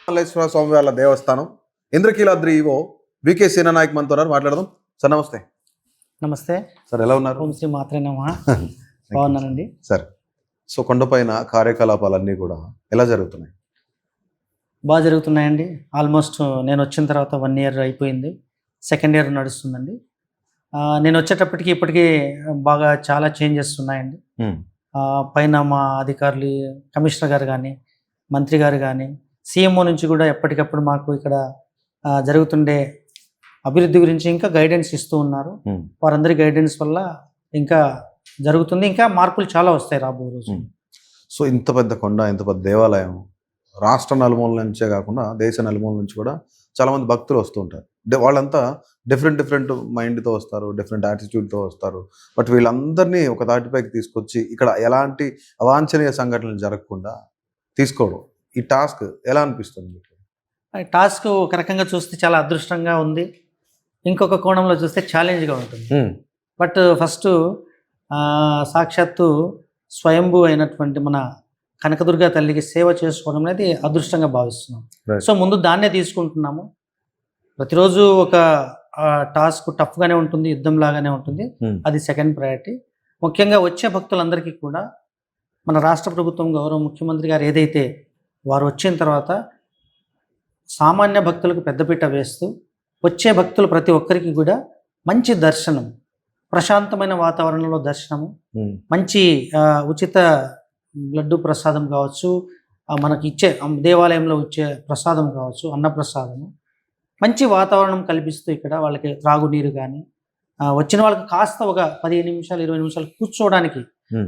మల్లేశ్వర స్వామి వాళ్ళ దేవస్థానం Indrakeeladri EO VK సేనా నాయక్ మనతో ఉన్నారు. మాట్లాడదాం సార్. నమస్తే. నమస్తే సార్, ఎలా ఉన్నారు? ఓం శ్రీ మాత్రే నమః. బాగున్నానండి సార్. సో కొండపైన కార్యకలాపాలన్నీ కూడా ఎలా జరుగుతున్నాయి? బాగా జరుగుతున్నాయండి. ఆల్మోస్ట్ నేను వచ్చిన తర్వాత 1 year అయిపోయింది, 2nd year నడుస్తుందండి. నేను వచ్చేటప్పటికి ఇప్పటికీ బాగా చాలా చేంజెస్ ఉన్నాయండి. పైన మా అధికారులు, కమిషనర్ గారు కానీ, మంత్రి గారు కానీ, సీఎంఓ నుంచి కూడా ఎప్పటికప్పుడు మాకు ఇక్కడ జరుగుతుండే అభివృద్ధి గురించి ఇంకా గైడెన్స్ ఇస్తూ ఉన్నారు. వారందరి గైడెన్స్ వల్ల ఇంకా జరుగుతుంది, ఇంకా మార్పులు చాలా వస్తాయి రాబో రోజు. సో ఇంత పెద్ద కొండ, ఇంత పెద్ద దేవాలయం, రాష్ట్ర నలుమూల నుంచే కాకుండా దేశ నలుమూల నుంచి కూడా చాలామంది భక్తులు వస్తూ ఉంటారు. వాళ్ళంతా డిఫరెంట్ మైండ్తో వస్తారు, డిఫరెంట్ యాటిట్యూడ్తో వస్తారు. బట్ వీళ్ళందరినీ ఒక తాటిపైకి తీసుకొచ్చి ఇక్కడ ఎలాంటి అవాంఛనీయ సంఘటనలు జరగకుండా తీసుకోవడం, ఈ టాస్క్ ఎలా అనిపిస్తుంది మీకు? టాస్క్ ఒక రకంగా చూస్తే చాలా అదృష్టంగా ఉంది, ఇంకొక కోణంలో చూస్తే ఛాలెంజ్గా ఉంటుంది. బట్ ఫస్ట్ సాక్షాత్తు స్వయంభూ అయినటువంటి మన కనకదుర్గ తల్లికి సేవ చేసుకోవడం అనేది అదృష్టంగా భావిస్తున్నాం. సో ముందు దాన్నే తీసుకుంటున్నాము. ప్రతిరోజు ఒక టాస్క్ టఫ్గానే ఉంటుంది, యుద్ధం లాగానే ఉంటుంది. అది సెకండ్ ప్రయారిటీ. ముఖ్యంగా వచ్చే భక్తులందరికీ కూడా మన రాష్ట్ర ప్రభుత్వం, గౌరవ ముఖ్యమంత్రి గారు ఏదైతే వారు వచ్చిన తర్వాత సామాన్య భక్తులకు పెద్దపీట వేస్తూ వచ్చే భక్తులు ప్రతి ఒక్కరికి కూడా మంచి దర్శనం, ప్రశాంతమైన వాతావరణంలో దర్శనము, మంచి ఉచిత లడ్డు ప్రసాదం కావచ్చు, మనకి ఇచ్చే దేవాలయంలో ఇచ్చే ప్రసాదం కావచ్చు, అన్నప్రసాదము, మంచి వాతావరణం కల్పిస్తూ ఇక్కడ వాళ్ళకి త్రాగునీరు కానీ, వచ్చిన వాళ్ళకి కాస్త ఒక 15 నిమిషాలు 20 నిమిషాలు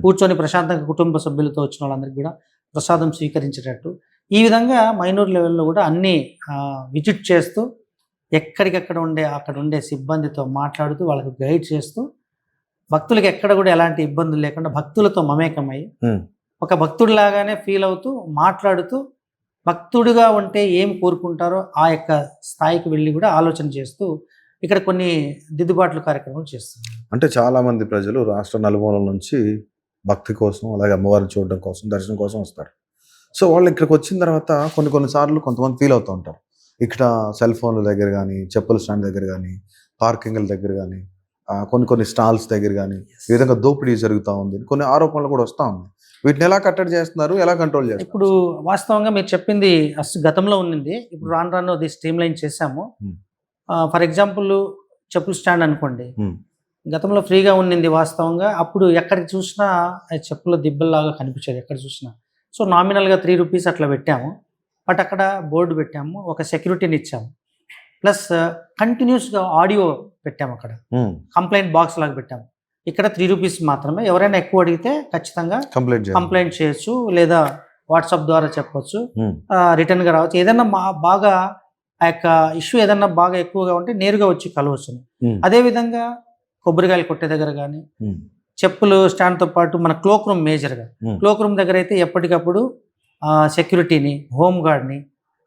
కూర్చొని ప్రశాంతంగా కుటుంబ సభ్యులతో వచ్చిన వాళ్ళందరికీ కూడా ప్రసాదం స్వీకరించేటట్టు ఈ విధంగా మైనూర్ లెవెల్లో కూడా అన్నీ విజిట్ చేస్తూ ఎక్కడికెక్కడ అక్కడ ఉండే సిబ్బందితో మాట్లాడుతూ వాళ్ళకి గైడ్ చేస్తూ భక్తులకి ఎక్కడ కూడా ఎలాంటి ఇబ్బందులు లేకుండా భక్తులతో మమేకమై ఒక భక్తుడిలాగానే ఫీల్ అవుతూ మాట్లాడుతూ భక్తుడిగా ఉంటే ఏం కోరుకుంటారో ఆ యొక్క స్థాయికి వెళ్ళి కూడా ఆలోచన చేస్తూ ఇక్కడ కొన్ని దిద్దుబాట్లు కార్యక్రమాలు చేస్తున్నారు. అంటే చాలామంది ప్రజలు రాష్ట్ర నలుమూలల నుంచి భక్తి కోసం, అలాగే అమ్మవారిని చూడడం కోసం, దర్శనం కోసం వస్తారు. సో వాళ్ళు ఇక్కడికి వచ్చిన తర్వాత కొన్నిసార్లు కొంతమంది ఫీల్ అవుతూ ఉంటారు, ఇక్కడ సెల్ ఫోన్ల దగ్గర కానీ, చెప్పుల స్టాండ్ దగ్గర కానీ, పార్కింగ్ల దగ్గర కానీ, కొన్ని స్టాల్స్ దగ్గర కానీ ఈ విధంగా దోపిడీ జరుగుతూ ఉంది, కొన్ని ఆరోపణలు కూడా వస్తూ ఉన్నాయి. వీటిని ఎలా కట్టడి చేస్తున్నారు, ఎలా కంట్రోల్ చేస్తారు? ఇప్పుడు వాస్తవంగా మీరు చెప్పింది గతంలో ఉన్నింది, ఇప్పుడు రాను అది స్ట్రీమ్ లైన్ చేశాము. ఫర్ ఎగ్జాంపుల్ చెప్పుల స్టాండ్ అనుకోండి, గతంలో ఫ్రీగా ఉన్నింది వాస్తవంగా. అప్పుడు ఎక్కడికి చూసినా చెప్పుల దిబ్బల్లాగా కనిపించేది ఎక్కడ చూసినా. సో నామినల్గా 3 రూపీస్ అట్లా పెట్టాము. బట్ అక్కడ బోర్డు పెట్టాము, ఒక సెక్యూరిటీని ఇచ్చాము, ప్లస్ కంటిన్యూస్గా ఆడియో పెట్టాము. అక్కడ కంప్లైంట్ బాక్స్ లాగా పెట్టాము. ఇక్కడ 3 రూపీస్ మాత్రమే, ఎవరైనా ఎక్కువ అడిగితే ఖచ్చితంగా కంప్లైంట్ చేయొచ్చు, లేదా వాట్సాప్ ద్వారా చెప్పొచ్చు, రిటర్న్గా రావచ్చు. ఏదైనా బాగా ఆ యొక్క ఇష్యూ ఏదన్నా బాగా ఎక్కువగా ఉంటే నేరుగా వచ్చి కలవచ్చు. అదేవిధంగా కొబ్బరికాయలు కొట్టే దగ్గర కానీ, చెప్పులు స్టాండ్తో పాటు మన క్లోక్ రూమ్, మేజర్గా క్లోక్ రూమ్ దగ్గర అయితే ఎప్పటికప్పుడు సెక్యూరిటీని, హోమ్ గార్డ్ని,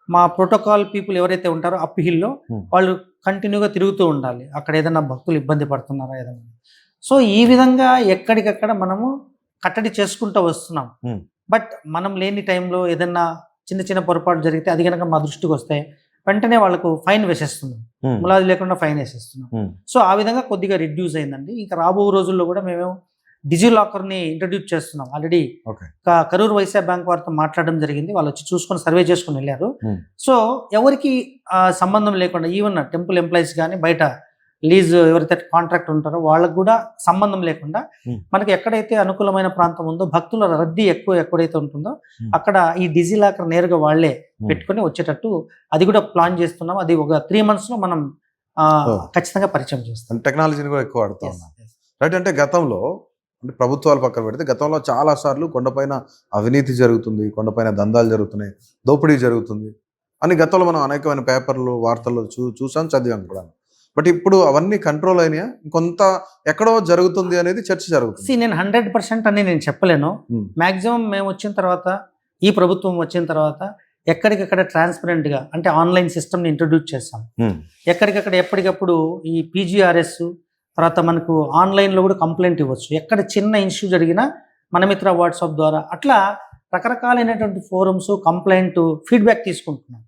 మా ప్రోటోకాల్ పీపుల్ ఎవరైతే ఉంటారో అప్ హిల్లో వాళ్ళు కంటిన్యూగా తిరుగుతూ ఉండాలి, అక్కడ ఏదైనా భక్తులు ఇబ్బంది పడుతున్నారా ఏదన్నా. సో ఈ విధంగా ఎక్కడికక్కడ మనము కట్టడి చేసుకుంటూ వస్తున్నాం. బట్ మనం లేని టైంలో ఏదన్నా చిన్న పొరపాటు జరిగితే అది కనుక మా దృష్టికి వస్తే వెంటనే వాళ్ళకు ఫైన్ వేసేస్తున్నాం, ములాది లేకుండా ఫైన్ వేసేస్తున్నాం. సో ఆ విధంగా కొద్దిగా రిడ్యూస్ అయిందండి. ఇంకా రాబో రోజుల్లో కూడా మేము డిజిలాకర్ని ఇంట్రడ్యూస్ చేస్తున్నాం. ఆల్రెడీ కరూర్ వైశ్య బ్యాంక్ వారితో మాట్లాడడం జరిగింది, వాళ్ళు వచ్చి చూసుకొని సర్వే చేసుకుని వెళ్ళారు. సో ఎవరికి సంబంధం లేకుండా, ఈవెన్ టెంపుల్ ఎంప్లాయీస్ కానీ, బయట లీజ్ ఎవరైతే కాంట్రాక్ట్ ఉంటారో వాళ్ళకు కూడా సంబంధం లేకుండా మనకి ఎక్కడైతే అనుకూలమైన ప్రాంతం ఉందో, భక్తుల రద్దీ ఎక్కడైతే ఉంటుందో అక్కడ ఈ డిజిలాకర్ నేరుగా వాళ్లే పెట్టుకొని వచ్చేటట్టు అది కూడా ప్లాన్ చేస్తున్నాం. అది ఒక 3 months లో మనం ఖచ్చితంగా పరిచయం చేస్తాం. టెక్నాలజీని కూడా ఎక్కువ వాడుతూ ఉన్నాం, రైట్? అంటే గతంలో, అంటే ప్రభుత్వాలు పక్కన పెడితే గతంలో చాలా సార్లు కొండపైన అవినీతి జరుగుతుంది, కొండపైన దందాలు జరుగుతున్నాయి, దోపిడీ జరుగుతుంది అని గతంలో మనం అనేకమైన పేపర్లు, వార్తల్లో చూసాం, చదివాం కూడా. బట్ ఇప్పుడు అవన్నీ కంట్రోల్ అయినాయా, కొంత ఎక్కడో జరుగుతుంది అనేది చర్చ జరుగుతుంది? నేను 100% అని నేను చెప్పలేను. మ్యాక్సిమం మేము వచ్చిన తర్వాత, ఈ ప్రభుత్వం వచ్చిన తర్వాత ఎక్కడికక్కడ ట్రాన్స్పరెంట్గా, అంటే ఆన్లైన్ సిస్టమ్ని ఇంట్రడ్యూస్ చేస్తాం. ఎక్కడికక్కడ ఎప్పటికప్పుడు ఈ PGRS తర్వాత మనకు ఆన్లైన్లో కూడా కంప్లైంట్ ఇవ్వచ్చు. ఎక్కడ చిన్న ఇష్యూ జరిగినా మన మిత్ర వాట్సాప్ ద్వారా అట్లా రకరకాలైనటువంటి ఫోరమ్స్, కంప్లైంట్, ఫీడ్బ్యాక్ తీసుకుంటున్నాం.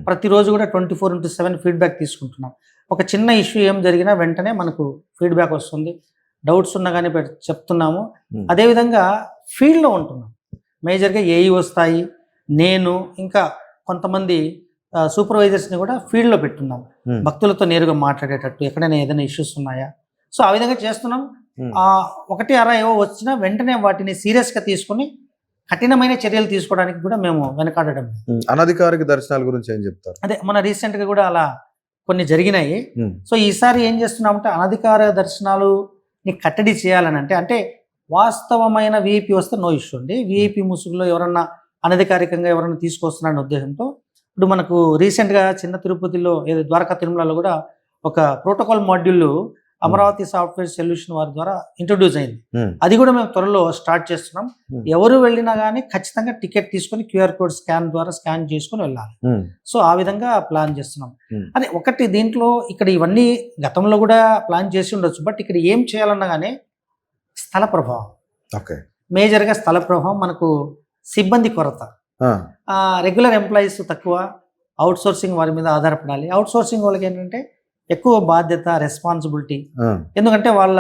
ప్రతిరోజు కూడా 24/7 ఫీడ్బ్యాక్ తీసుకుంటున్నాం. ఒక చిన్న ఇష్యూ ఏం జరిగినా వెంటనే మనకు ఫీడ్బ్యాక్ వస్తుంది. డౌట్స్ ఉన్నా కానీ చెప్తున్నాము. అదేవిధంగా ఫీల్డ్లో ఉంటున్నాం. మేజర్గా ఏఈ వస్తాయి, నేను ఇంకా కొంతమంది సూపర్వైజర్స్ని కూడా ఫీల్డ్లో పెట్టున్నాం. భక్తులతో నేరుగా మాట్లాడేటట్టు, ఎక్కడైనా ఏదైనా ఇష్యూస్ ఉన్నాయా, సో ఆ విధంగా చేస్తున్నాం. ఒకటి అరా ఏవో వచ్చినా వెంటనే వాటిని సీరియస్గా తీసుకుని కఠినమైన చర్యలు తీసుకోవడానికి కూడా మేము వెనకాడడం. అనధికారిక దర్శనాల గురించి ఏం చెప్తారు? అదే మన రీసెంట్గా కూడా అలా కొన్ని జరిగినాయి. సో ఈసారి ఏం చేస్తున్నామంటే అనధికార దర్శనాలుని కట్టడి చేయాలని అంటే వాస్తవమైన విఐపి వస్తే నో ఇష్యూ అండి. విఐపి ముసుగులో ఎవరన్నా అనధికారికంగా ఎవరన్నా తీసుకొస్తున్నారనే ఉద్దేశంతో ఇప్పుడు మనకు రీసెంట్గా చిన్న తిరుపతిలో ఏదో ద్వారకా తిరుమలలో కూడా ఒక protocol module Amaravati software solution వారి ద్వారా ఇంట్రొడ్యూస్ అయింది. అది కూడా మేము త్వరలో స్టార్ట్ చేస్తున్నాం. ఎవరు వెళ్ళినా కానీ ఖచ్చితంగా టికెట్ తీసుకొని QR కోడ్ స్కాన్ ద్వారా స్కాన్ చేసుకొని వెళ్ళాలి. సో ఆ విధంగా ప్లాన్ చేస్తున్నాం. అదే ఒకటి దీంట్లో ఇక్కడ ఇవన్నీ గతంలో కూడా ప్లాన్ చేసి ఉండొచ్చు, బట్ ఇక్కడ ఏం చేయాలన్నా కానీ స్థల ప్రభావం, మేజర్గా స్థల ప్రభావం, మనకు సిబ్బంది కొరత, రెగ్యులర్ ఎంప్లాయీస్ తక్కువ, అవుట్ సోర్సింగ్ వారి మీద ఆధారపడాలి. అవుట్ సోర్సింగ్ వాళ్ళకి ఏంటంటే ఎక్కువ బాధ్యత, రెస్పాన్సిబిలిటీ, ఎందుకంటే వాళ్ళ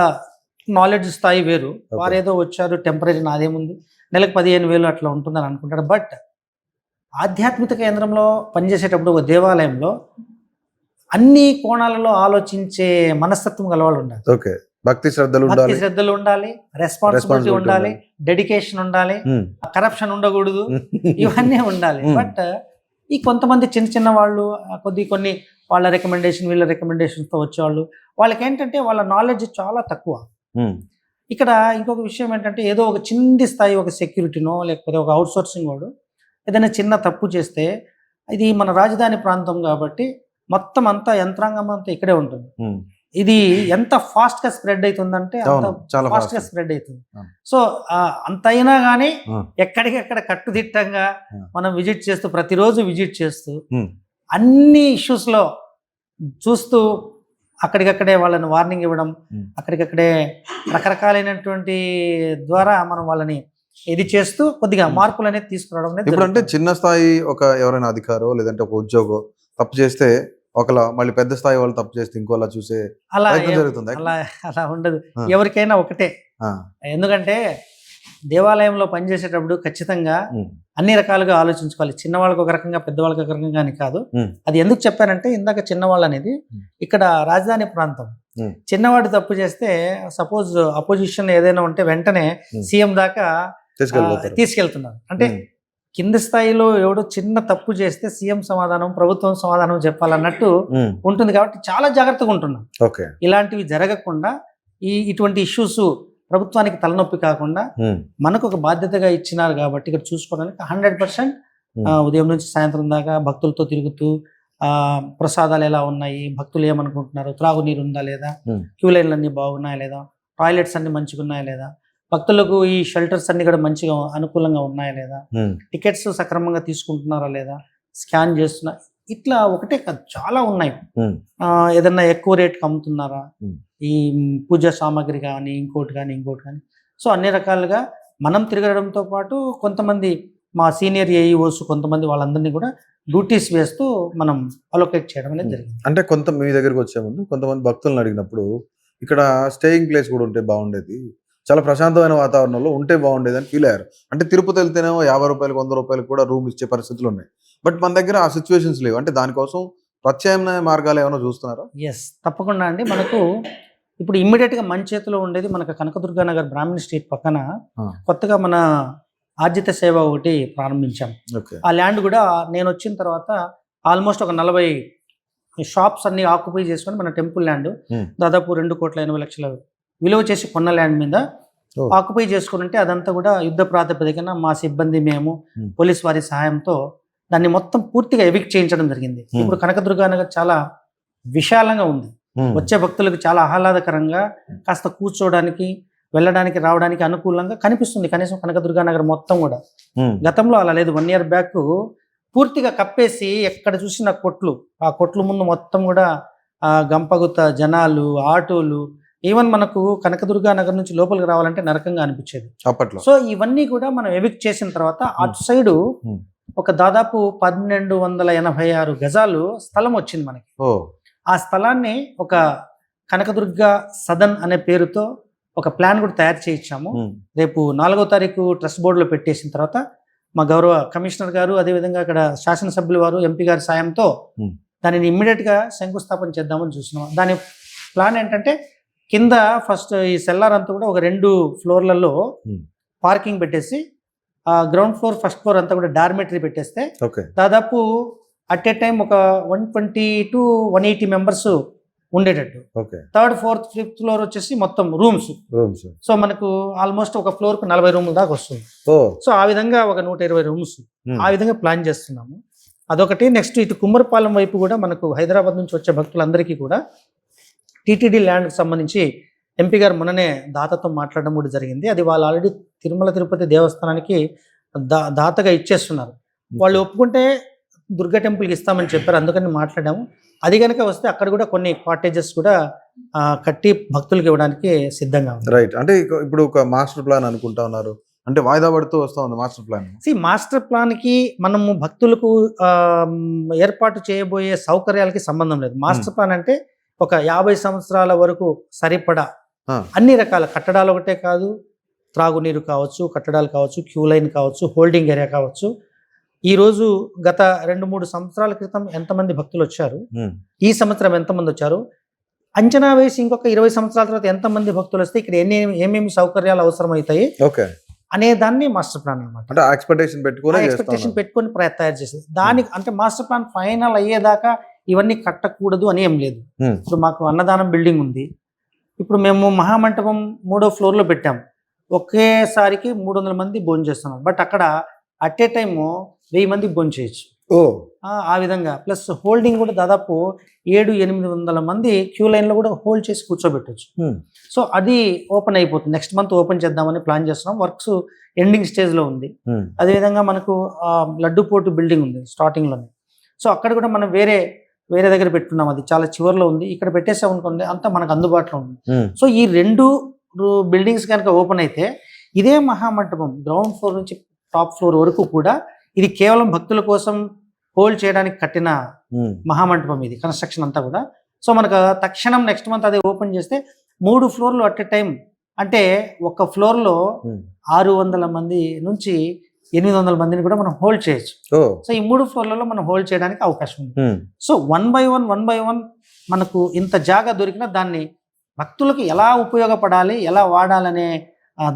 నాలెడ్జ్ స్థాయి వేరు. వారు ఏదో వచ్చారు టెంపరీ, నాదేముంది నెలకు 15,000 అట్లా ఉంటుందని అనుకుంటారు. బట్ ఆధ్యాత్మిక కేంద్రంలో పనిచేసేటప్పుడు ఒక దేవాలయంలో అన్ని కోణాలలో ఆలోచించే మనస్తత్వం గలవాళ్ళు ఉండాలి. భక్తి శ్రద్ధలు ఉండాలి, రెస్పాన్సిబిలిటీ ఉండాలి, డెడికేషన్ ఉండాలి, కరప్షన్ ఉండకూడదు, ఇవన్నీ ఉండాలి. బట్ ఈ కొంతమంది చిన్న వాళ్ళు కొన్ని వాళ్ళ రికమెండేషన్ వీళ్ళ రికమెండేషన్స్తో వచ్చేవాళ్ళు, వాళ్ళకి ఏంటంటే వాళ్ళ నాలెడ్జ్ చాలా తక్కువ. ఇక్కడ ఇంకొక విషయం ఏంటంటే ఏదో ఒక చిన్న స్థాయి ఒక సెక్యూరిటీనో లేకపోతే ఒక అవుట్ సోర్సింగ్ వాడు ఏదైనా చిన్న తప్పు చేస్తే, ఇది మన రాజధాని ప్రాంతం కాబట్టి మొత్తం అంతా యంత్రాంగం అంతా ఇక్కడే ఉంటుంది. ఇది ఎంత ఫాస్ట్గా స్ప్రెడ్ అవుతుందంటే అంత ఫాస్ట్గా స్ప్రెడ్ అవుతుంది. సో అంతైనా కానీ ఎక్కడికక్కడ కట్టుదిట్టంగా మనం విజిట్ చేస్తూ, ప్రతిరోజు విజిట్ చేస్తూ, అన్ని ఇష్యూస్లో చూస్తూ అక్కడికక్కడే వాళ్ళని వార్నింగ్ ఇవ్వడం, అక్కడికక్కడే రకరకాలైనటువంటి ద్వారా మనం వాళ్ళని ఇది చేస్తూ కొద్దిగా మార్పులు అనేది తీసుకురావడం అనేది. ఇప్పుడు అంటే చిన్న స్థాయి ఎవరైనా అధికారో లేదంటే ఒక ఉద్యోగం తప్పు చేస్తే ఒకలా, మళ్ళీ పెద్ద స్థాయి వాళ్ళు తప్పు చేస్తే ఇంకోలా చూసే అలా జరుగుతుంది. అలా ఉండదు, ఎవరికైనా ఒకటే. ఎందుకంటే దేవాలయంలో పనిచేసేటప్పుడు ఖచ్చితంగా అన్ని రకాలుగా ఆలోచించుకోవాలి. చిన్నవాళ్ళకి ఒక రకంగా, పెద్దవాళ్ళకి ఒక రకంగా అని కాదు. అది ఎందుకు చెప్పానంటే ఇందాక చిన్నవాళ్ళు అనేది ఇక్కడ రాజధాని ప్రాంతం. చిన్నవాడు తప్పు చేస్తే సపోజ్ అపోజిషన్ ఏదైనా ఉంటే వెంటనే సీఎం దాకా తీసుకెళ్తున్నారు. అంటే కింది స్థాయిలో ఎవడో చిన్న తప్పు చేస్తే సీఎం సమాధానం, ప్రభుత్వం సమాధానం చెప్పాలన్నట్టు ఉంటుంది. కాబట్టి చాలా జాగ్రత్తగా ఉంటున్నాం. ఇలాంటివి జరగకుండా ఇటువంటి ఇష్యూస్ ప్రభుత్వానికి తలనొప్పి కాకుండా మనకు ఒక బాధ్యతగా ఇచ్చినారు కాబట్టి ఇక్కడ చూసుకోవడానికి 100% ఉదయం నుంచి సాయంత్రం దాకా భక్తులతో తిరుగుతూ ప్రసాదాలు ఎలా ఉన్నాయి, భక్తులు ఏమనుకుంటున్నారు, త్రాగునీరు ఉందా లేదా, క్యూ లైన్లు అన్ని బాగున్నాయా లేదా, టాయిలెట్స్ అన్ని మంచిగా ఉన్నాయా లేదా, భక్తులకు ఈ షెల్టర్స్ అన్ని కూడా మంచిగా అనుకూలంగా ఉన్నాయా లేదా, టికెట్స్ సక్రమంగా తీసుకుంటున్నారా లేదా, స్కాన్ చేస్తున్నా, ఇట్లా ఒకటే కాదు చాలా ఉన్నాయి. ఏదన్నా ఎక్కువ రేట్కి అమ్ముతున్నారా, ఈ పూజా సామాగ్రి కానీ ఇంకోటి కానీ. సో అన్ని రకాలుగా మనం తిరగడంతో పాటు కొంతమంది మా సీనియర్ ఏఈఓస్ కొంతమంది వాళ్ళందరినీ కూడా డ్యూటీస్ వేస్తూ మనం అలొకేట్ చేయడం అనేది జరిగింది. అంటే మీ దగ్గరికి వచ్చే ముందు కొంతమంది భక్తులను అడిగినప్పుడు ఇక్కడ స్టేయింగ్ ప్లేస్ కూడా ఉంటే బాగుండేది, చాలా ప్రశాంతమైన వాతావరణంలో ఉంటే బాగుండేది అని ఫీల్ అయ్యారు. అంటే తిరుపతి వెళ్తేనేమో 50 రూపాయలు 100 రూపాయలు కూడా రూమ్ ఇచ్చే పరిస్థితులు ఉన్నాయి. బట్ మన దగ్గర ఆ సిచ్యువేషన్స్ లేవు. అంటే దానికోసం ప్రత్యామ్నాయ మార్గాలు ఏమైనా చూస్తున్నారా? ఎస్, తప్పకుండా అండి. మనకు ఇప్పుడు ఇమ్మీడియట్గా మన చేతిలో ఉండేది మనకు కనకదుర్గా నగర్ బ్రాహ్మణ్ స్ట్రీట్ పక్కన కొత్తగా మన ఆర్జిత సేవ ఒకటి ప్రారంభించాం. ఆ ల్యాండ్ కూడా నేను వచ్చిన తర్వాత ఆల్మోస్ట్ ఒక 40 షాప్స్ అన్ని ఆక్యుపై చేసుకొని మన టెంపుల్ ల్యాండ్ దాదాపు 2,80,00,000 విలువ చేసి కొన్న ల్యాండ్ మీద ఆక్యుపై చేసుకుని ఉంటే అదంతా కూడా యుద్ధ ప్రాతిపదికన మా సిబ్బంది, మేము పోలీస్ వారి సహాయంతో దాన్ని మొత్తం పూర్తిగా ఎవిక్ట్ చేయించడం జరిగింది. ఇప్పుడు కనకదుర్గా నగర్ చాలా విశాలంగా ఉంది. వచ్చే భక్తులకు చాలా ఆహ్లాదకరంగా, కాస్త కూర్చోవడానికి, వెళ్ళడానికి, రావడానికి అనుకూలంగా కనిపిస్తుంది. కనీసం కనకదుర్గా నగర్ మొత్తం కూడా. గతంలో అలా లేదు. 1 year బ్యాక్ పూర్తిగా కప్పేసి ఎక్కడ చూసిన కొట్లు, ఆ కొట్లు ముందు మొత్తం కూడా గంపగుత జనాలు, ఆటోలు, ఈవెన్ మనకు కనకదుర్గా నగర్ నుంచి లోపలికి రావాలంటే నరకంగా అనిపించేది అప్పట్లో. సో ఇవన్నీ కూడా మనం ఎవిక్ట్ చేసిన తర్వాత అటు సైడు ఒక దాదాపు 1286 గజాలు స్థలం వచ్చింది మనకి. ఓ ఆ స్థలాన్ని ఒక కనకదుర్గ సదన్ అనే పేరుతో ఒక ప్లాన్ కూడా తయారు చేయించాము. రేపు 4వ తారీఖు ట్రస్ట్ బోర్డులో పెట్టేసిన తర్వాత మా గౌరవ కమిషనర్ గారు, అదేవిధంగా అక్కడ శాసనసభ్యుల వారు, ఎంపీ గారి సాయంతో దానిని ఇమ్మీడియట్గా శంకుస్థాపన చేద్దామని చూస్తున్నాం. దాని ప్లాన్ ఏంటంటే కింద ఫస్ట్ ఈ సెల్లార్ అంతా కూడా ఒక 2 ఫ్లోర్లలో పార్కింగ్ పెట్టేసి గ్రౌండ్ ఫ్లోర్, ఫస్ట్ ఫ్లోర్ అంతా కూడా డార్మెటరీ పెట్టేస్తే దాదాపు అట్ ఏ టైం ఒక 120 to 180 మెంబర్స్ ఉండేటట్టు. 3rd, 4th, 5th ఫ్లోర్ వచ్చేసి మొత్తం రూమ్స్. సో మనకు ఆల్మోస్ట్ ఒక ఫ్లోర్ కు 40 రూముల దాకా వస్తుంది. సో ఆ విధంగా ఒక 120 రూమ్స్ ఆ విధంగా ప్లాన్ చేస్తున్నాము. అదొకటి. నెక్స్ట్ ఇటు కుమ్మరిపాలెం వైపు కూడా మనకు హైదరాబాద్ నుంచి వచ్చే భక్తులందరికీ కూడా టీటీడీ ల్యాండ్కి సంబంధించి ఎంపీ గారు మొన్ననే దాతతో మాట్లాడడం కూడా జరిగింది. అది వాళ్ళు ఆల్రెడీ తిరుమల తిరుపతి దేవస్థానానికి దాతగా ఇచ్చేస్తున్నారు. వాళ్ళు ఒప్పుకుంటే దుర్గా టెంపుల్కి ఇస్తామని చెప్పారు, అందుకని మాట్లాడాము. అది కనుక వస్తే అక్కడ కూడా కొన్ని కాటేజెస్ కూడా కట్టి భక్తులకు ఇవ్వడానికి సిద్ధంగా ఉంది. రైట్. అంటే ఇప్పుడు ఒక మాస్టర్ ప్లాన్ అనుకుంటా ఉన్నారు, అంటే వాయిదా పడుతూ వస్తూ ఉంది మాస్టర్ ప్లాన్. మాస్టర్ ప్లాన్కి మనము భక్తులకు ఏర్పాటు చేయబోయే సౌకర్యాలకి సంబంధం లేదు. మాస్టర్ ప్లాన్ అంటే ఒక 50 సంవత్సరాల వరకు సరిపడా అన్ని రకాల కట్టడాలు ఒకటే కాదు, త్రాగునీరు కావచ్చు, కట్టడాలు కావచ్చు, క్యూ లైన్ కావచ్చు, హోల్డింగ్ ఏరియా కావచ్చు. ఈరోజు గత 2-3 సంవత్సరాల క్రితం ఎంతమంది భక్తులు వచ్చారు, ఈ సంవత్సరం ఎంతమంది వచ్చారు, అంచనా వేసి ఇంకొక 20 సంవత్సరాల తర్వాత ఎంతమంది భక్తులు వస్తే ఇక్కడ ఏమేమి సౌకర్యాలు అవసరం అవుతాయి అనే దాన్ని మాస్టర్ ప్లాన్ అనమాట. ఎక్స్పెక్టేషన్ పెట్టుకొని తయారు చేసేది. దానికి అంటే మాస్టర్ ప్లాన్ ఫైనల్ అయ్యేదాకా ఇవన్నీ కట్టకూడదు అని ఏం లేదు. ఇప్పుడు మాకు అన్నదానం బిల్డింగ్ ఉంది. ఇప్పుడు మేము మహామంటపం 3వ ఫ్లోర్లో పెట్టాము. ఒకేసారికి 300 మంది భోజనం చేస్తున్నాం. బట్ అక్కడ అట్ ఏ టైము 1000 మంది భోజనం చేయొచ్చు. ఆ విధంగా ప్లస్ హోల్డింగ్ కూడా దాదాపు 700-800 మంది క్యూ లైన్లో కూడా హోల్డ్ చేసి కూర్చోబెట్టచ్చు. సో అది ఓపెన్ అయిపోతుంది. నెక్స్ట్ మంత్ ఓపెన్ చేద్దామని ప్లాన్ చేస్తున్నాం. వర్క్స్ ఎండింగ్ స్టేజ్లో ఉంది. అదేవిధంగా మనకు లడ్డూపోటు బిల్డింగ్ ఉంది స్టార్టింగ్లోనే. సో అక్కడ కూడా మనం వేరే దగ్గర పెట్టుకున్నాం. అది చాలా చివరిలో ఉంది. ఇక్కడ పెట్టేసామనుకోండి అంతా మనకు అందుబాటులో ఉంది. సో ఈ 2 బిల్డింగ్స్ కనుక ఓపెన్ అయితే ఇదే మహామంటపం గ్రౌండ్ ఫ్లోర్ నుంచి టాప్ ఫ్లోర్ వరకు కూడా ఇది కేవలం భక్తుల కోసం హోల్డ్ చేయడానికి కట్టిన మహామంటపం. ఇది కన్స్ట్రక్షన్ అంతా కూడా. సో మనకు తక్షణం నెక్స్ట్ మంత్ అదే ఓపెన్ చేస్తే 3 ఫ్లోర్లు అట్ ఏ టైం, అంటే ఒక ఫ్లోర్లో 600 మంది నుంచి 800 మందిని కూడా మనం హోల్డ్ చేయొచ్చు. సో ఈ 3 ఫ్లోర్లలో మనం హోల్డ్ చేయడానికి అవకాశం ఉంది. సో 1 by 1 మనకు ఇంత జాగా దొరికినా దాన్ని భక్తులకు ఎలా ఉపయోగపడాలి, ఎలా వాడాలనే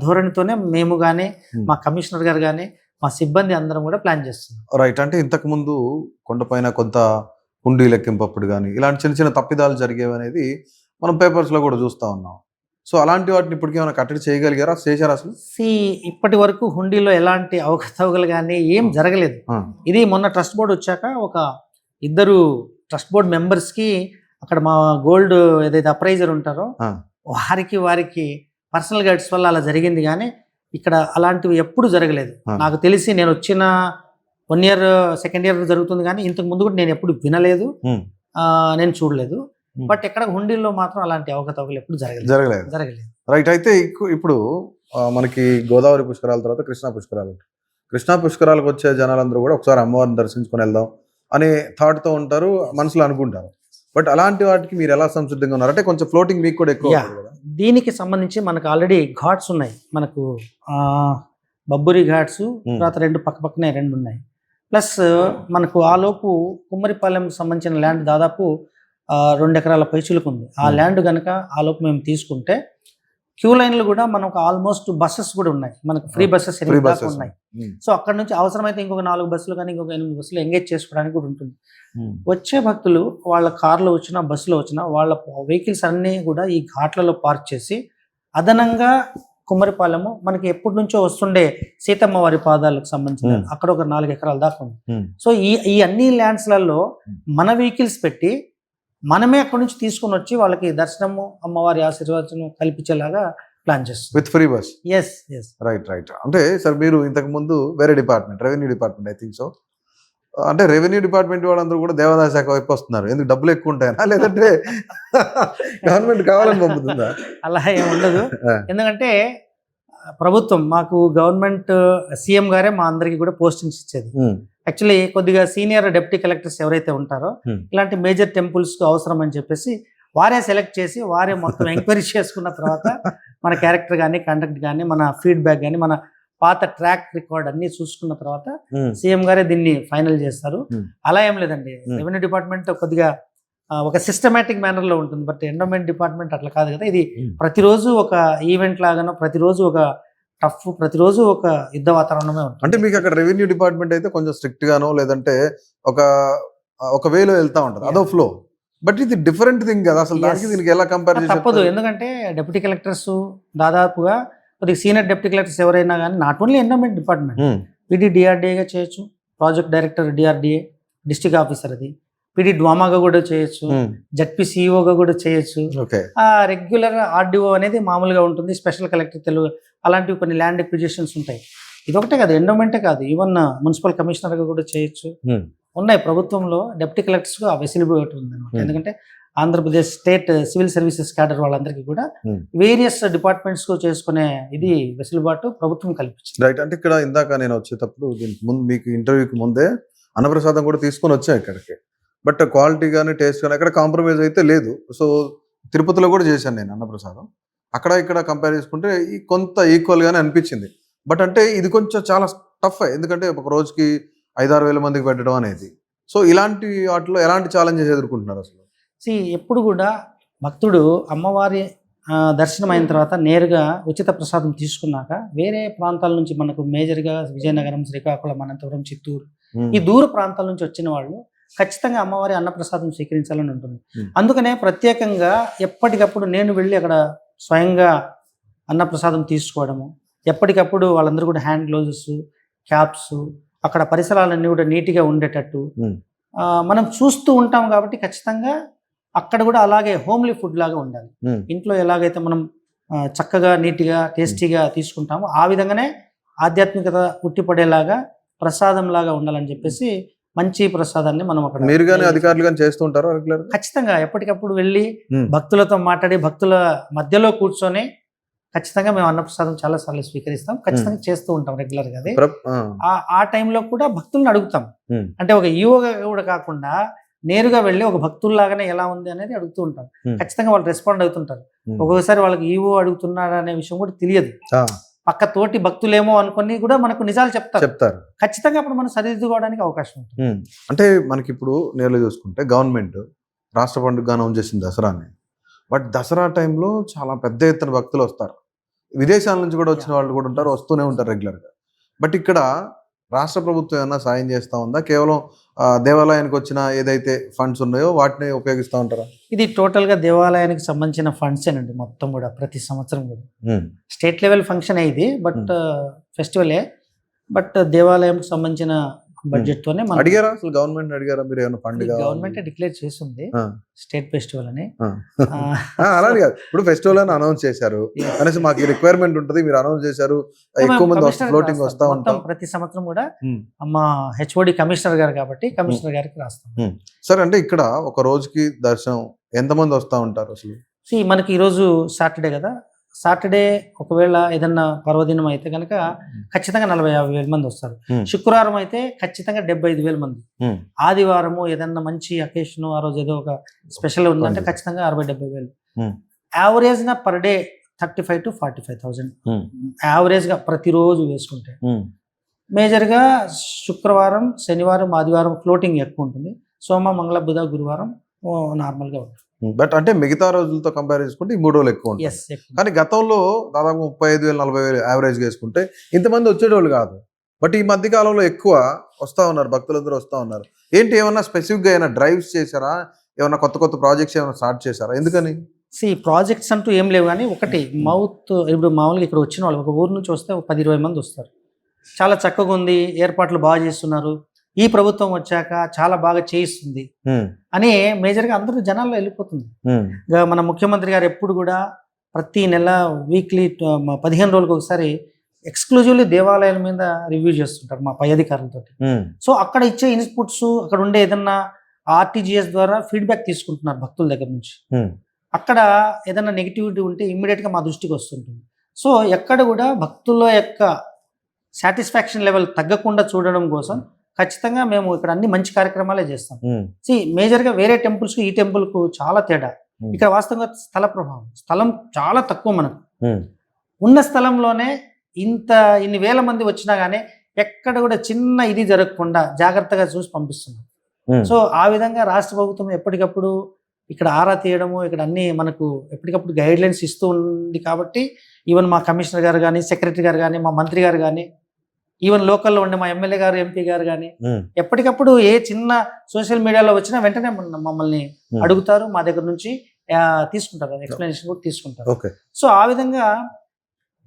ధోరణితోనే మేము కానీ, మా కమిషనర్ గారు కానీ, మా సిబ్బంది అందరం కూడా ప్లాన్ చేస్తున్నాం. రైట్. అంటే ఇంతకు ముందు కొండపైన కొంత హుండీ లెక్కింపప్పుడు కానీ ఇలాంటి చిన్న చిన్న తప్పిదాలు జరిగేవి అనేది మనం పేపర్స్లో కూడా చూస్తూ ఉన్నాం. సో అలాంటి వాటిని ఇప్పటికీ ఏమైనా కట్టడి చేయగలిగారా, చేశారా అసలు? ఇప్పటి వరకు హుండీలో ఎలాంటి అవకతవకలు కానీ ఏం జరగలేదు. ఇది మొన్న ట్రస్ట్ బోర్డు వచ్చాక ఒక 2 ట్రస్ట్ బోర్డు మెంబర్స్కి అక్కడ మా గోల్డ్ ఏదైతే అప్రైజర్ ఉంటారో వారికి పర్సనల్ గైడ్స్ వల్ల అలా జరిగింది. కానీ ఇక్కడ అలాంటివి ఎప్పుడు జరగలేదు. నాకు తెలిసి నేను వచ్చిన 1 year, 2nd year జరుగుతుంది, కానీ ఇంతకు ముందు కూడా నేను ఎప్పుడు వినలేదు, నేను చూడలేదు. బట్ ఎక్కడ హుండీల్లో మాత్రం అలాంటి అవకతవకలు ఎప్పుడు జరగలేదు. రైట్. అయితే ఇప్పుడు మనకి గోదావరి పుష్కరాల తర్వాత కృష్ణా పుష్కరాలకు వచ్చే జనాలందరూ కూడా ఒకసారి అమ్మవారిని దర్శించుకొని వెళ్దాం అనే థాట్తో ఉంటారు, మనసులో అనుకుంటారు. బట్ అలాంటి వాటికి మీరు ఎలా సంసిద్ధంగా ఉన్నారు? అంటే కొంచెం ఫ్లోటింగ్ మీకు కూడా ఎక్కువ. దీనికి సంబంధించి మనకు ఆల్రెడీ ఘాట్స్ ఉన్నాయి. మనకు బబ్బురి ఘాట్స్, తర్వాత 2 పక్కనే 2 ఉన్నాయి. ప్లస్ మనకు ఆలోపు కుమ్మరిపాలెం సంబంధించిన ల్యాండ్ దాదాపు 2 ఎకరాల పైచులకు ఉంది. ఆ ల్యాండ్ కనుక ఆలోపు మేము తీసుకుంటే క్యూ లైన్లు కూడా మనకు ఆల్మోస్ట్ బస్సెస్ కూడా ఉన్నాయి. మనకు ఫ్రీ బస్సెస్ ఉన్నాయి. సో అక్కడ నుంచి అవసరమైతే ఇంకొక 4 బస్సులు కానీ ఇంకొక 8 బస్సులు ఎంగేజ్ చేసుకోవడానికి కూడా ఉంటుంది. వచ్చే భక్తులు వాళ్ళ కార్లో వచ్చినా, బస్సులో వచ్చినా వాళ్ళ వెహికల్స్ అన్నీ కూడా ఈ ఘాట్లలో పార్క్ చేసి అదనంగా కుమ్మరిపాలెము మనకి ఎప్పటి నుంచో వస్తుండే సీతమ్మ వారి పాదాలకు సంబంధించిన అక్కడ ఒక 4 ఎకరాల దాకా ఉంది. సో ఈ అన్ని ల్యాండ్స్లలో మన వెహికల్స్ పెట్టి మనమే అక్కడ నుంచి తీసుకుని వచ్చి వాళ్ళకి దర్శనము, అమ్మవారి ఆశీర్వాదం కల్పించేలాగా ప్లాన్ చేస్తాం with free bus. Yes. Right. అంటే సార్ మీరు ఇంతకు ముందు వేరే department, revenue department I think so, అంటే రెవెన్యూ డిపార్ట్మెంట్ వాళ్ళందరూ కూడా దేవాదాయ శాఖ వైపు వస్తున్నారు. ఎందుకు డబ్బులు ఎక్కువ ఉంటాయా, లేదంటే గవర్నమెంట్ కావాలని పంపుతుందా? అలా ఏమి ఉండదు. ఎందుకంటే ప్రభుత్వం మాకు గవర్నమెంట్ సీఎం గారే మా అందరికి కూడా పోస్టింగ్స్ ఇచ్చేది. యాక్చువల్లీ కొద్దిగా సీనియర్ డెప్యూటీ కలెక్టర్స్ ఎవరైతే ఉంటారో ఇలాంటి మేజర్ టెంపుల్స్ అవసరం అని చెప్పేసి వారే సెలెక్ట్ చేసి వారే మొత్తం ఎంక్వైరీ చేసుకున్న తర్వాత మన క్యారెక్టర్ కానీ కండక్ట్ కానీ మన ఫీడ్బ్యాక్ కానీ మన పాత ట్రాక్ రికార్డ్ అన్ని చూసుకున్న తర్వాత సీఎం గారే దీన్ని ఫైనల్ చేస్తారు. అలా ఏం లేదండి, రెవెన్యూ డిపార్ట్మెంట్ కొద్దిగా ఒక సిస్టమేటిక్ మేనర్ లో ఉంటుంది, బట్ ఎండోమెంట్ డిపార్ట్మెంట్ అట్లా కాదు కదా. ఇది ప్రతిరోజు ఒక ఈవెంట్ లాగానో, ప్రతిరోజు ఒక టఫ్, ప్రతిరోజు ఒక యుద్ధ వాతావరణమే ఉంటుంది. అంటే మీకు అక్కడ రెవెన్యూ డిపార్ట్మెంట్ అయితే కొంచెం స్ట్రిక్ట్ గానో లేదంటే ఒక వేలో వెళ్తా ఉంటుంది, అదో ఫ్లో. బట్ ఇది డిఫరెంట్ థింగ్ కదా అసలు, దానికి దీనికి ఎలా కంపేర్ చేసి తప్పదు. ఎందుకంటే డెప్యూటీ కలెక్టర్స్ దాదాపుగా కొద్దిగా సీనియర్ డెప్యూటీ కలెక్టర్స్ ఎవరైనా కానీ not only endowment department, PD డిఆర్డిఏగా చేయొచ్చు, project director DRDA, district officer అది, పీడీ డ్వామాగా కూడా చేయొచ్చు, జడ్పీ సిఇఓగా కూడా చేయొచ్చు. రెగ్యులర్ ఆర్డీఓ అనేది మామూలుగా ఉంటుంది, స్పెషల్ కలెక్టర్ తెలుగు అలాంటివి కొన్ని ల్యాండ్ ఎక్విజిషన్స్ ఉంటాయి. ఇదొకటే కాదు, ఎండోమెంటే కాదు, ఈవెన్ మున్సిపల్ కమిషనర్గా కూడా చేయొచ్చు. ఉన్నాయి ప్రభుత్వంలో డెప్యూటీ కలెక్టర్స్ అవైలబిలిటీ ఉంది అనమాట. ఎందుకంటే Andhra Pradesh state civil services cadre వాళ్ళందరికీ కూడా వేరియస్ డిపార్ట్మెంట్స్ చేసుకునే ఇది వెసులుబాటు ప్రభుత్వం కల్పించింది. రైట్. అంటే ఇక్కడ ఇందాక నేను వచ్చేటప్పుడు దీనికి ముందు మీకు ఇంటర్వ్యూకి ముందే అన్నప్రసాదం కూడా తీసుకొని వచ్చాను ఇక్కడికి. బట్ క్వాలిటీ కానీ టేస్ట్ కానీ ఎక్కడ కాంప్రమైజ్ అయితే లేదు. సో తిరుపతిలో కూడా చేశాను నేను అన్నప్రసాదం, అక్కడ ఇక్కడ కంపేర్ చేసుకుంటే కొంత ఈక్వల్గానే అనిపించింది. బట్ అంటే ఇది కొంచెం చాలా టఫ్, ఎందుకంటే ఒక రోజుకి 5-6 వేల మందికి పెట్టడం అనేది. సో ఇలాంటి వాటిలో ఎలాంటి ఛాలెంజెస్ ఎదుర్కొంటున్నారు అసలు? ఎప్పుడు కూడా భక్తుడు అమ్మవారి దర్శనం అయిన తర్వాత నేరుగా ఉచిత ప్రసాదం తీసుకున్నాక వేరే ప్రాంతాల నుంచి మనకు మేజర్గా విజయనగరం, శ్రీకాకుళం, అనంతపురం, చిత్తూరు ఈ దూర ప్రాంతాల నుంచి వచ్చిన వాళ్ళు ఖచ్చితంగా అమ్మవారి అన్నప్రసాదం స్వీకరించాలని ఉంటుంది. అందుకనే ప్రత్యేకంగా ఎప్పటికప్పుడు నేను వెళ్ళి అక్కడ స్వయంగా అన్నప్రసాదం తీసుకోవడము, ఎప్పటికప్పుడు వాళ్ళందరూ కూడా హ్యాండ్ గ్లౌజెస్, క్యాప్స్, అక్కడ పరిసరాలన్నీ కూడా నీట్గా ఉండేటట్టు మనం చూస్తూ ఉంటాం. కాబట్టి ఖచ్చితంగా అక్కడ కూడా అలాగే హోమ్లీ ఫుడ్ లాగా ఉండాలి. ఇంట్లో ఎలాగైతే మనం చక్కగా నీట్గా టేస్టీగా తీసుకుంటామో ఆ విధంగానే ఆధ్యాత్మికత ఉట్టిపడేలాగా ప్రసాదం లాగా ఉండాలని చెప్పేసి మంచి ప్రసాదాన్ని మనం అక్కడ మీరు కానీ అధికారులు కానీ చేస్తూ ఉంటారు రెగ్యులర్? ఖచ్చితంగా ఎప్పటికప్పుడు వెళ్ళి భక్తులతో మాట్లాడి భక్తుల మధ్యలో కూర్చొని ఖచ్చితంగా మేము అన్నప్రసాదం చాలా సార్లు స్వీకరిస్తాం, ఖచ్చితంగా చేస్తూ ఉంటాం రెగ్యులర్ గా. ఆ టైంలో కూడా భక్తులను అడుగుతాం, అంటే ఒక ఈవోగా కూడా కాకుండా నేరుగా వెళ్ళి ఒక భక్తుల్లాగానే ఎలా ఉంది అనేది అడుగుతూ ఉంటాం. ఖచ్చితంగా వాళ్ళు రెస్పాండ్ అవుతుంటారు. ఒక్కొక్కసారి వాళ్ళకి ఈవో అడుగుతున్నారు అనే విషయం కూడా తెలియదు, పక్క తోటి భక్తులేమో అనుకుని కూడా మనకు నిజాలు చెప్తారు. ఖచ్చితంగా అప్పుడు మనం సరిదిద్దుకోవడానికి అవకాశం ఉంటుంది. అంటే మనకి ఇప్పుడు నేరుగా చూసుకుంటే గవర్నమెంట్ రాష్ట్ర పండుగ అనౌన్స్ చేసింది దసరాని, బట్ దసరా టైంలో చాలా పెద్ద ఎత్తున భక్తులు వస్తారు, విదేశాల నుంచి కూడా వచ్చిన వాళ్ళు కూడా ఉంటారు, వస్తూనే ఉంటారు రెగ్యులర్గా. బట్ ఇక్కడ రాష్ట్ర ప్రభుత్వం ఏమైనా సాయం చేస్తూ ఉందా? కేవలం దేవాలయానికి వచ్చిన ఏదైతే ఫండ్స్ ఉన్నాయో వాటిని ఉపయోగిస్తూ ఉంటారా? ఇది టోటల్గా దేవాలయానికి సంబంధించిన ఫండ్స్ ఏనండి మొత్తం కూడా, ప్రతి సంవత్సరం కూడా స్టేట్ లెవెల్ ఫంక్షన్ ఇది, బట్ ఫెస్టివలే, బట్ దేవాలయంకి సంబంధించిన బడ్జెట్ తోనే అడిగారా అసలు? గవర్నమెంట్ అడిగారా మీరు ఏమైనా ఫండ్? గవర్నమెంట్ డిక్లేర్ చేస్తుంది స్టేట్ ఫెస్టివల్ అని. అలా కాదు, ఇప్పుడు ఫెస్టివల్ అని అనౌన్స్ చేశారు అనేసి మాకు రిక్వైర్మెంట్ ఉంటుంది, మీరు అనౌన్స్ చేశారు, ఎక్కువ మంది ఫ్లోటింగ్ వస్తా ఉంటాం. ప్రతి సంవత్సరం కూడా మా హెచ్ఓడి కమిషనర్ గారు కాబట్టి కమిషనర్ గారికి రాస్తాం. సరే, అంటే ఇక్కడ ఒక రోజుకి దర్శనం ఎంతమంది వస్తూ ఉంటారు అసలు? మనకి ఈరోజు సాటర్డే కదా, సాటర్డే ఒకవేళ ఏదన్నా పర్వదినం అయితే కనుక ఖచ్చితంగా 40-50 వేల మంది వస్తారు. శుక్రవారం అయితే ఖచ్చితంగా 75,000 మంది. ఆదివారము ఏదన్నా మంచి అకేషన్, ఆ రోజు ఏదో ఒక స్పెషల్ ఉందంటే ఖచ్చితంగా 60-70 వేలు. యావరేజ్ గా పర్ డే 35,000 to 45,000 యావరేజ్ గా ప్రతిరోజు వేసుకుంటే. మేజర్ గా శుక్రవారం, శనివారం, ఆదివారం ఫ్లోటింగ్ ఎక్కువ ఉంటుంది, సోమ, మంగళ, బుధ, గురువారం నార్మల్ గా ఉంటుంది. బట్ అంటే మిగతా రోజులతో కంపేర్ చేసుకుంటే ఈ 3 రోజులు ఎక్కువ ఉంటుంది. కానీ గతంలో దాదాపు 35,000-40,000 యావరేజ్ వేసుకుంటే ఇంతమంది వచ్చేటోళ్ళు కాదు. బట్ ఈ మధ్య కాలంలో ఎక్కువ వస్తూ ఉన్నారు, భక్తులందరూ వస్తూ ఉన్నారు. ఏంటి, ఏమన్నా స్పెసిఫిక్గా ఏమైనా డ్రైవ్స్ చేశారా? ఏమన్నా కొత్త కొత్త ప్రాజెక్ట్స్ ఏమైనా స్టార్ట్ చేశారా? ఎందుకని? ప్రాజెక్ట్స్ అంటూ ఏం లేవు, కానీ ఒకటి ఇప్పుడు మామూలుగా ఇక్కడ వచ్చిన వాళ్ళు ఒక ఊరు నుంచి వస్తే 10-20 మంది వస్తారు. చాలా చక్కగా ఉంది, ఏర్పాట్లు బాగా చేస్తున్నారు, ఈ ప్రభుత్వం వచ్చాక చాలా బాగా చేయిస్తుంది అని మేజర్గా అందరూ జనాల్లో వెళ్ళిపోతుంది. మన ముఖ్యమంత్రి గారు ఎప్పుడు కూడా ప్రతి నెల వీక్లీ 15 రోజులకు ఒకసారి ఎక్స్క్లూజివ్లీ దేవాలయాల మీద రివ్యూ చేస్తుంటారు మా పై అధికారులతో. సో అక్కడ ఇచ్చే ఇన్పుట్స్, అక్కడ ఉండే ఏదన్నా ఆర్టీజీఎస్ ద్వారా ఫీడ్బ్యాక్ తీసుకుంటున్నారు భక్తుల దగ్గర నుంచి. అక్కడ ఏదన్నా నెగిటివిటీ ఉంటే ఇమ్మీడియట్గా మా దృష్టికి వస్తుంటుంది. సో ఎక్కడ కూడా భక్తుల యొక్క సాటిస్ఫాక్షన్ లెవెల్ తగ్గకుండా చూడడం కోసం ఖచ్చితంగా మేము ఇక్కడ అన్ని మంచి కార్యక్రమాలే చేస్తాం. మేజర్గా వేరే టెంపుల్స్ ఈ టెంపుల్కు చాలా తేడా. ఇక్కడ వాస్తవంగా స్థల ప్రభావం, స్థలం చాలా తక్కువ మనకు. ఉన్న స్థలంలోనే ఇన్ని వేల మంది వచ్చినా కానీ ఎక్కడ కూడా చిన్న ఇది జరగకుండా జాగ్రత్తగా చూసి పంపిస్తున్నాం. సో ఆ విధంగా రాష్ట్ర ప్రభుత్వం ఎప్పటికప్పుడు ఇక్కడ ఆరా తీయడము, ఇక్కడ అన్ని మనకు ఎప్పటికప్పుడు గైడ్ లైన్స్ ఇస్తూ ఉంది. కాబట్టి ఈవెన్ మా కమిషనర్ గారు కానీ, సెక్రటరీ గారు కానీ, మా మంత్రి గారు కానీ, ఈవెన్ లోకల్లో ఉండే మా ఎమ్మెల్యే గారు, ఎంపీ గారు కానీ ఎప్పటికప్పుడు ఏ చిన్న సోషల్ మీడియాలో వచ్చినా వెంటనే మమ్మల్ని అడుగుతారు, మా దగ్గర నుంచి తీసుకుంటారు, ఎక్స్ప్లెనేషన్ కూడా తీసుకుంటారు. సో ఆ విధంగా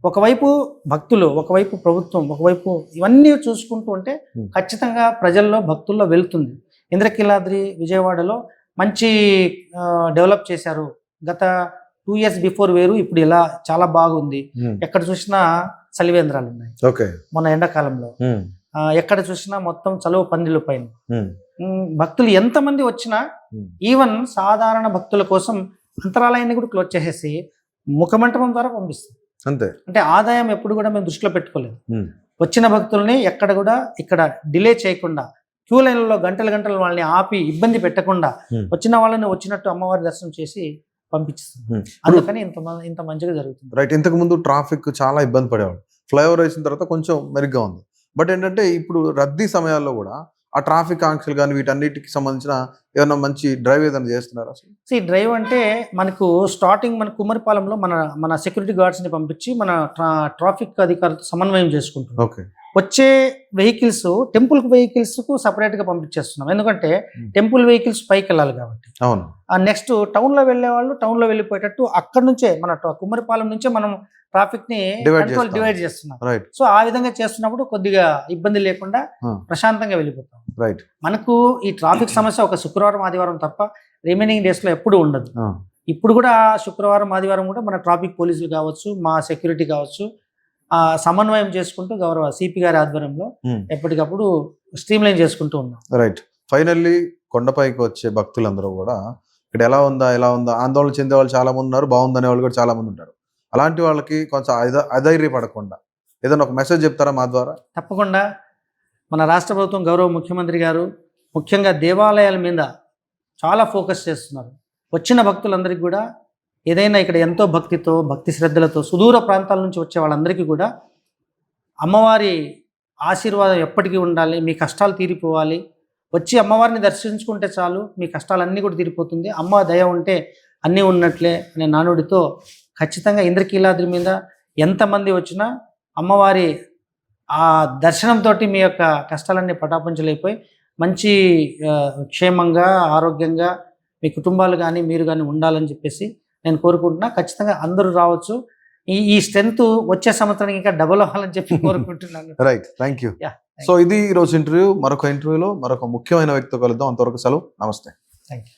ఒకవైపు భక్తులు, ఒకవైపు ప్రభుత్వం, ఒకవైపు ఇవన్నీ చూసుకుంటూ ఉంటే ఖచ్చితంగా ప్రజల్లో, భక్తుల్లో వెళ్తుంది. ఇంద్రకీలాద్రి విజయవాడలో మంచి డెవలప్ చేశారు. గత 2 years బిఫోర్ వేరు, ఇప్పుడు ఇలా చాలా బాగుంది. ఎక్కడ చూసినా చలివేంద్రాలు ఉన్నాయి. మొన్న ఎండాకాలంలో ఎక్కడ చూసినా మొత్తం చలువ పందిళ్ళ పైన భక్తులు ఎంతమంది వచ్చినా ఈవెన్ సాధారణ భక్తుల కోసం అంతరాలయాన్ని కూడా క్లోజ్ చేసేసి ముఖమంటపం ద్వారా పంపిస్తాం. అంటే ఆదాయం ఎప్పుడు కూడా మేము దృష్టిలో పెట్టుకోలేదు. వచ్చిన భక్తుల్ని ఎక్కడ కూడా ఇక్కడ డిలే చేయకుండా, క్యూ లైన్లలో గంటలు గంటలు వాళ్ళని ఆపి ఇబ్బంది పెట్టకుండా వచ్చిన వాళ్ళని వచ్చినట్టు అమ్మవారి దర్శనం చేసి పంపించేస్తాం. అందుకని ఇంత మంచిగా జరుగుతుంది. రైట్. ఇంతకు ముందు ట్రాఫిక్ చాలా ఇబ్బంది పడేవాడు. ఫ్లైఓవర్ వేసిన తర్వాత కొంచెం మెరుగ్గా ఉంది. బట్ ఏంటంటే ఇప్పుడు రద్దీ సమయాల్లో కూడా ఆ ట్రాఫిక్ ఆంక్షలు కానీ వీటన్నిటికి సంబంధించిన ఏదైనా మంచి డ్రైవ్ ఏదైనా చేస్తున్నారు అసలు? డ్రైవ్ అంటే మనకు స్టార్టింగ్ మన కుమ్మరిపాలెంలో మన సెక్యూరిటీ గార్డ్స్ని పంపించి మన ట్రాఫిక్ అధికారులతో సమన్వయం చేసుకుంటున్నాం. వచ్చే వెహికల్స్ టెంపుల్ వెహికల్స్కు సపరేట్గా పంపించేస్తున్నాం. ఎందుకంటే టెంపుల్ వెహికల్స్ పైకి వెళ్ళాలి కాబట్టి. నెక్స్ట్ టౌన్లో వెళ్ళే వాళ్ళు టౌన్లో వెళ్ళిపోయేటట్టు అక్కడ నుంచే మన కుమ్మరిపాలెం నుంచే మనం ట్రాఫిక్ని డివైడ్ చేస్తున్నాం. సో ఆ విధంగా చేస్తున్నప్పుడు కొద్దిగా ఇబ్బంది లేకుండా ప్రశాంతంగా వెళ్ళిపోతాం. మనకు ఈ ట్రాఫిక్ సమస్య ఒక శుక్రవారం, ఆదివారం తప్ప రిమైనింగ్ డేస్లో ఎప్పుడు ఉండదు. ఇప్పుడు కూడా శుక్రవారం, ఆదివారం కూడా మన ట్రాఫిక్ పోలీసులు కావచ్చు, మా సెక్యూరిటీ కావచ్చు, సమన్వయం చేసుకుంటూ గౌరవ సిపి గారి ఆధ్వర్యంలో ఎప్పటికప్పుడు స్ట్రీమ్ లైన్ చేసుకుంటూ ఉన్నాం. రైట్. ఫైనల్లీ కొండపైకి వచ్చే భక్తులందరూ కూడా ఇక్కడ ఎలా ఉందా ఆందోళన చెందే వాళ్ళు చాలా మంది ఉన్నారు, బాగుందనే వాళ్ళు కూడా చాలా మంది ఉంటారు. అలాంటి వాళ్ళకి కొంచెం అధైర్యపడకుండా ఏదైనా ఒక మెసేజ్ చెప్తారా మా ద్వారా? తప్పకుండా. మన రాష్ట్ర ప్రభుత్వం, గౌరవ ముఖ్యమంత్రి గారు ముఖ్యంగా దేవాలయాల మీద చాలా ఫోకస్ చేస్తున్నారు. వచ్చిన భక్తులందరికీ కూడా ఏదైనా ఇక్కడ ఎంతో భక్తితో, భక్తి శ్రద్ధలతో సుదూర ప్రాంతాల నుంచి వచ్చే వాళ్ళందరికీ కూడా అమ్మవారి ఆశీర్వాదం ఎప్పటికీ ఉండాలి. మీ కష్టాలు తీరిపోవాలి. వచ్చి అమ్మవారిని దర్శించుకుంటే చాలు, మీ కష్టాలన్నీ కూడా తీరిపోతుంది. అమ్మ దయ ఉంటే అన్నీ ఉన్నట్లే అనే నానుడితో ఖచ్చితంగా ఇంద్రకీలాద్రి మీద ఎంతమంది వచ్చినా అమ్మవారి ఆ దర్శనంతో మీ యొక్క కష్టాలన్నీ పటాపంచలైపోయి మంచి క్షేమంగా, ఆరోగ్యంగా మీ కుటుంబాలు కానీ మీరు కానీ ఉండాలని చెప్పేసి నేను కోరుకుంటున్నా. ఖచ్చితంగా అందరూ రావచ్చు. ఈ స్ట్రెంత్ వచ్చే సంవత్సరానికి ఇంకా డబుల్ అవ్వాలని చెప్పి కోరుకుంటున్నాను. రైట్. Thank you. సో ఇది ఈరోజు ఇంటర్వ్యూ. మరొక ఇంటర్వ్యూలో మరొక ముఖ్యమైన వ్యక్తితో కలుద్దాం. అంతవరకు సెలవు. నమస్తే. Thank you.